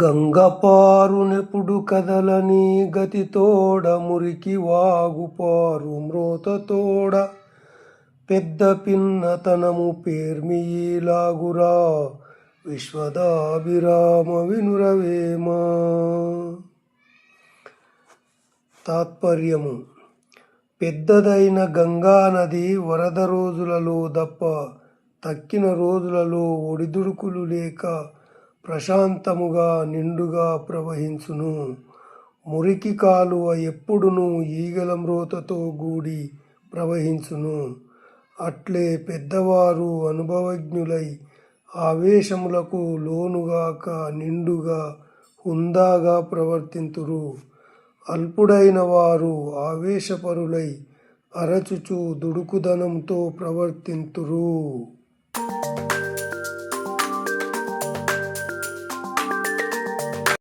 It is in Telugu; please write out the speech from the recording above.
గంగపారునెప్పుడు కదలని గతితోడ మురికి వాగుపారు మ్రోతతోడ పెద్ద పిన్నతనము పేర్మియిలాగురా విశ్వదాభిరామ వినురవేమ. తాత్పర్యము: పెద్దదైన గంగానది వరద రోజులలో దప్ప తక్కిన రోజులలో ఒడిదుడుకులు లేక ప్రశాంతముగా నిండుగా ప్రవహించును. మురికి కాలువ ఎప్పుడునూ ఈగల మ్రోతతో గూడి ప్రవహించును. అట్లే పెద్దవారు అనుభవజ్ఞులై ఆవేశములకు లోనుగాక నిండుగా హుందాగా ప్రవర్తింతురు. అల్పుడైన వారు ఆవేశపరులై అరచుచు దుడుకుదనంతో ప్రవర్తింతురు.